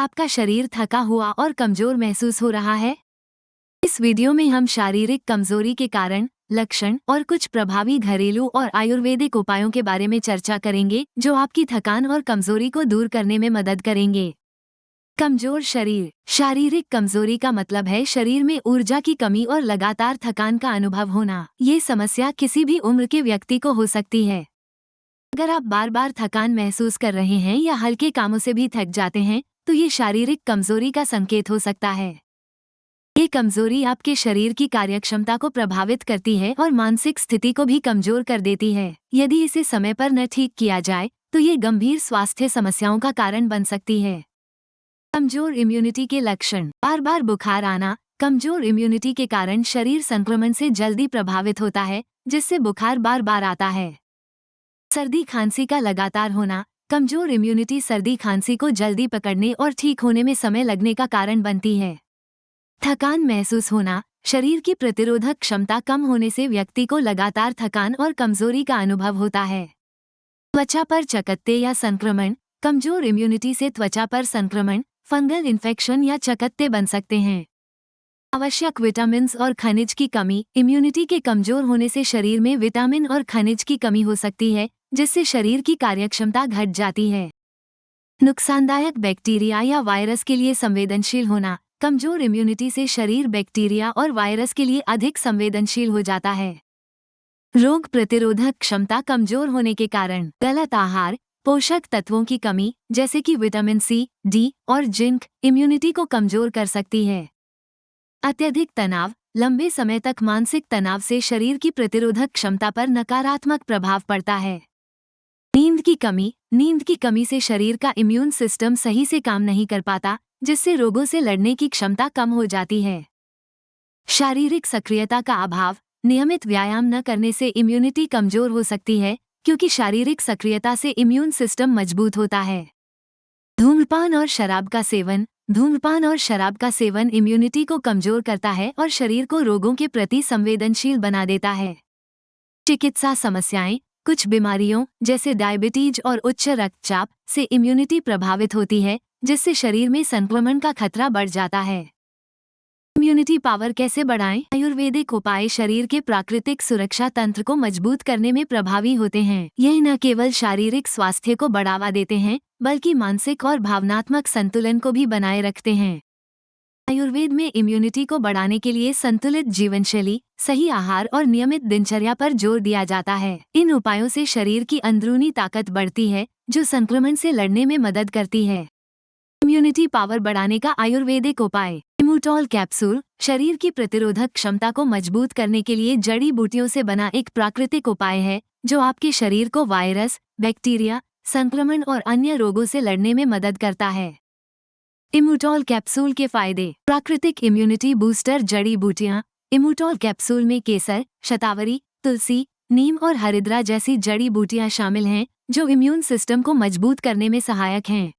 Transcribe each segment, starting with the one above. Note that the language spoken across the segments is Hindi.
आपका शरीर थका हुआ और कमजोर महसूस हो रहा है? इस वीडियो में हम शारीरिक कमजोरी के कारण, लक्षण और कुछ प्रभावी घरेलू और आयुर्वेदिक उपायों के बारे में चर्चा करेंगे जो आपकी थकान और कमजोरी को दूर करने में मदद करेंगे। कमजोर शरीर। शारीरिक कमजोरी का मतलब है शरीर में ऊर्जा की कमी और लगातार थकान का अनुभव होना। ये समस्या किसी भी उम्र के व्यक्ति को हो सकती है। अगर आप बार बार थकान महसूस कर रहे हैं या हल्के कामों से भी थक जाते हैं, तो ये शारीरिक कमजोरी का संकेत हो सकता है। ये कमजोरी आपके शरीर की कार्यक्षमता को प्रभावित करती है और मानसिक स्थिति को भी कमजोर कर देती है। यदि इसे समय पर न ठीक किया जाए, तो ये गंभीर स्वास्थ्य समस्याओं का कारण बन सकती है। कमजोर इम्यूनिटी के लक्षण। बार बार बुखार आना। कमजोर इम्यूनिटी के कारण शरीर संक्रमण से जल्दी प्रभावित होता है, जिससे बुखार बार बार आता है। सर्दी खांसी का लगातार होना। कमजोर इम्यूनिटी सर्दी खांसी को जल्दी पकड़ने और ठीक होने में समय लगने का कारण बनती है। थकान महसूस होना। शरीर की प्रतिरोधक क्षमता कम होने से व्यक्ति को लगातार थकान और कमजोरी का अनुभव होता है। त्वचा पर चकत्ते या संक्रमण। कमजोर इम्यूनिटी से त्वचा पर संक्रमण, फंगल इन्फेक्शन या चकत्ते बन सकते हैं। आवश्यक विटामिन और खनिज की कमी। इम्यूनिटी के कमजोर होने से शरीर में विटामिन और खनिज की कमी हो सकती है, जिससे शरीर की कार्यक्षमता घट जाती है। नुकसानदायक बैक्टीरिया या वायरस के लिए संवेदनशील होना। कमजोर इम्यूनिटी से शरीर बैक्टीरिया और वायरस के लिए अधिक संवेदनशील हो जाता है। रोग प्रतिरोधक क्षमता कमजोर होने के कारण गलत आहार, पोषक तत्वों की कमी जैसे कि विटामिन सी, डी और जिंक इम्यूनिटी को कमजोर कर सकती है। अत्यधिक तनाव। लंबे समय तक मानसिक तनाव से शरीर की प्रतिरोधक क्षमता पर नकारात्मक प्रभाव पड़ता है। नींद की कमी। नींद की कमी से शरीर का इम्यून सिस्टम सही से काम नहीं कर पाता, जिससे रोगों से लड़ने की क्षमता कम हो जाती है। शारीरिक सक्रियता का अभाव। नियमित व्यायाम न करने से इम्यूनिटी कमजोर हो सकती है, क्योंकि शारीरिक सक्रियता से इम्यून सिस्टम मजबूत होता है। धूम्रपान और शराब का सेवन। धूम्रपान और शराब का सेवन इम्यूनिटी को कमजोर करता है और शरीर को रोगों के प्रति संवेदनशील बना देता है। चिकित्सा समस्याएं। कुछ बीमारियों जैसे डायबिटीज और उच्च रक्तचाप से इम्यूनिटी प्रभावित होती है, जिससे शरीर में संक्रमण का खतरा बढ़ जाता है। इम्यूनिटी पावर कैसे बढ़ाएं? आयुर्वेदिक उपाय शरीर के प्राकृतिक सुरक्षा तंत्र को मजबूत करने में प्रभावी होते हैं। यह न केवल शारीरिक स्वास्थ्य को बढ़ावा देते हैं, बल्कि मानसिक और भावनात्मक संतुलन को भी बनाए रखते हैं। आयुर्वेद में इम्यूनिटी को बढ़ाने के लिए संतुलित जीवनशैली, सही आहार और नियमित दिनचर्या पर जोर दिया जाता है। इन उपायों से शरीर की अंदरूनी ताकत बढ़ती है, जो संक्रमण से लड़ने में मदद करती है। इम्यूनिटी पावर बढ़ाने का आयुर्वेदिक उपाय। इम्यूटॉल कैप्सूल शरीर की प्रतिरोधक क्षमता को मजबूत करने के लिए जड़ी बूटियों से बना एक प्राकृतिक उपाय है, जो आपके शरीर को वायरस, बैक्टीरिया, संक्रमण और अन्य रोगों से लड़ने में मदद करता है। इम्यूटॉल कैप्सूल के फायदे। प्राकृतिक इम्यूनिटी बूस्टर जड़ी बूटियां। इम्यूटॉल कैप्सूल में केसर, शतावरी, तुलसी, नीम और हरिद्रा जैसी जड़ी बूटियां शामिल हैं, जो इम्यून सिस्टम को मजबूत करने में सहायक हैं।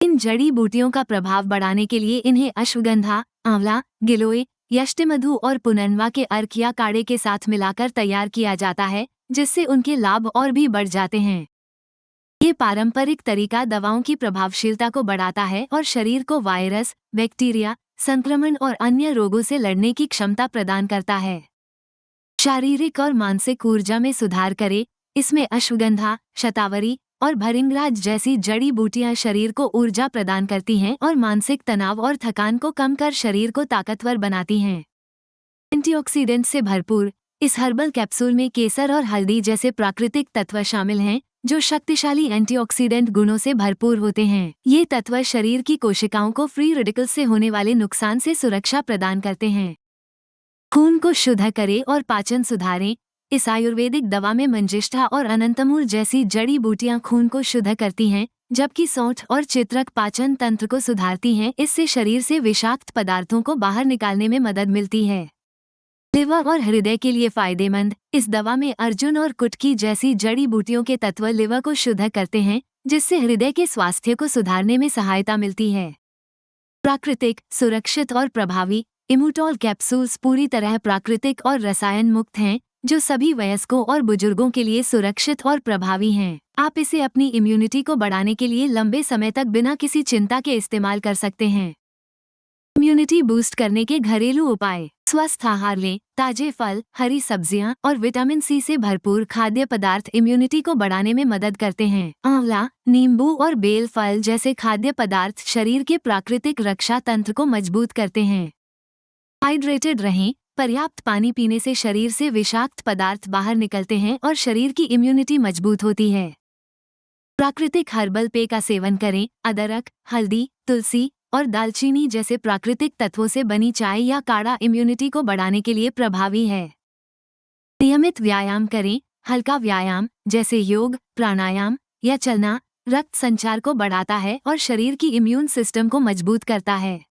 इन जड़ी बूटियों का प्रभाव बढ़ाने के लिए इन्हें अश्वगंधा, आंवला, गिलोय, यष्टिमधु और पुनर्वा के अर्क या काढ़े के साथ मिलाकर तैयार किया जाता है, जिससे उनके लाभ और भी बढ़ जाते हैं। ये पारंपरिक तरीका दवाओं की प्रभावशीलता को बढ़ाता है और शरीर को वायरस, बैक्टीरिया, संक्रमण और अन्य रोगों से लड़ने की क्षमता प्रदान करता है। शारीरिक और मानसिक ऊर्जा में सुधार करे। इसमें अश्वगंधा, शतावरी और भृंगराज जैसी जड़ी बूटियां शरीर को ऊर्जा प्रदान करती हैं और मानसिक तनाव और थकान को कम कर शरीर को ताकतवर बनाती हैं। एंटीऑक्सीडेंट से भरपूर। इस हर्बल कैप्सूल में केसर और हल्दी जैसे प्राकृतिक तत्व शामिल हैं, जो शक्तिशाली एंटीऑक्सीडेंट गुणों से भरपूर होते हैं। ये तत्व शरीर की कोशिकाओं को फ्री रेडिकल्स से होने वाले नुकसान से सुरक्षा प्रदान करते हैं। खून को शुद्ध करे और पाचन सुधारें। इस आयुर्वेदिक दवा में मंजिष्ठा और अनंतमूल जैसी जड़ी बूटियां खून को शुद्ध करती हैं, जबकि सौंठ और चित्रक पाचन तंत्र को सुधारती हैं। इससे शरीर से विषाक्त पदार्थों को बाहर निकालने में मदद मिलती है। लिवर और हृदय के लिए फायदेमंद। इस दवा में अर्जुन और कुटकी जैसी जड़ी बूटियों के तत्व लिवर को शुद्ध करते हैं, जिससे हृदय के स्वास्थ्य को सुधारने में सहायता मिलती है। प्राकृतिक, सुरक्षित और प्रभावी। इम्यूटॉल कैप्सूल्स पूरी तरह प्राकृतिक और रसायन मुक्त हैं, जो सभी वयस्कों और बुजुर्गों के लिए सुरक्षित और प्रभावी हैं। आप इसे अपनी इम्यूनिटी को बढ़ाने के लिए लंबे समय तक बिना किसी चिंता के इस्तेमाल कर सकते हैं। इम्यूनिटी बूस्ट करने के घरेलू उपाय। स्वस्थ आहार लें। ताजे फल, हरी सब्जियां और विटामिन सी से भरपूर खाद्य पदार्थ इम्यूनिटी को बढ़ाने में मदद करते हैं। आंवला, नींबू और बेल फल जैसे खाद्य पदार्थ शरीर के प्राकृतिक रक्षा तंत्र को मजबूत करते हैं। हाइड्रेटेड रहें। पर्याप्त पानी पीने से शरीर से विषाक्त पदार्थ बाहर निकलते हैं और शरीर की इम्यूनिटी मजबूत होती है। प्राकृतिक हर्बल पेय का सेवन करें। अदरक, हल्दी, तुलसी और दालचीनी जैसे प्राकृतिक तत्वों से बनी चाय या काढ़ा इम्यूनिटी को बढ़ाने के लिए प्रभावी है। नियमित व्यायाम करें। हल्का व्यायाम जैसे योग, प्राणायाम या चलना रक्त संचार को बढ़ाता है और शरीर की इम्यून सिस्टम को मजबूत करता है।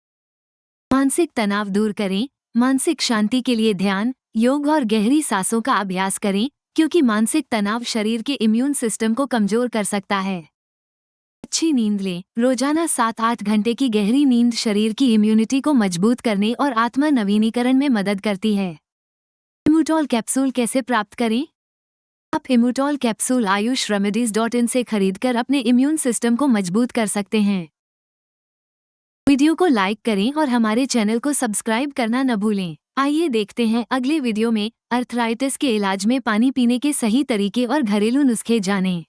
मानसिक तनाव दूर करें। मानसिक शांति के लिए ध्यान, योग और गहरी सांसों का अभ्यास करें, क्योंकि मानसिक तनाव शरीर के इम्यून सिस्टम को कमजोर कर सकता है। अच्छी नींद लें। रोजाना 7-8 घंटे की गहरी नींद शरीर की इम्यूनिटी को मजबूत करने और आत्म नवीनीकरण में मदद करती है। इम्यूटॉल कैप्सूल कैसे प्राप्त करें? आप इम्यूटॉल कैप्सूल ayushRemedies.in से खरीदकर अपने इम्यून सिस्टम को मजबूत कर सकते हैं। वीडियो को लाइक करें और हमारे चैनल को सब्सक्राइब करना न भूलें। आइए देखते हैं अगले वीडियो में अर्थराइटिस के इलाज में पानी पीने के सही तरीके और घरेलू नुस्खे जानें।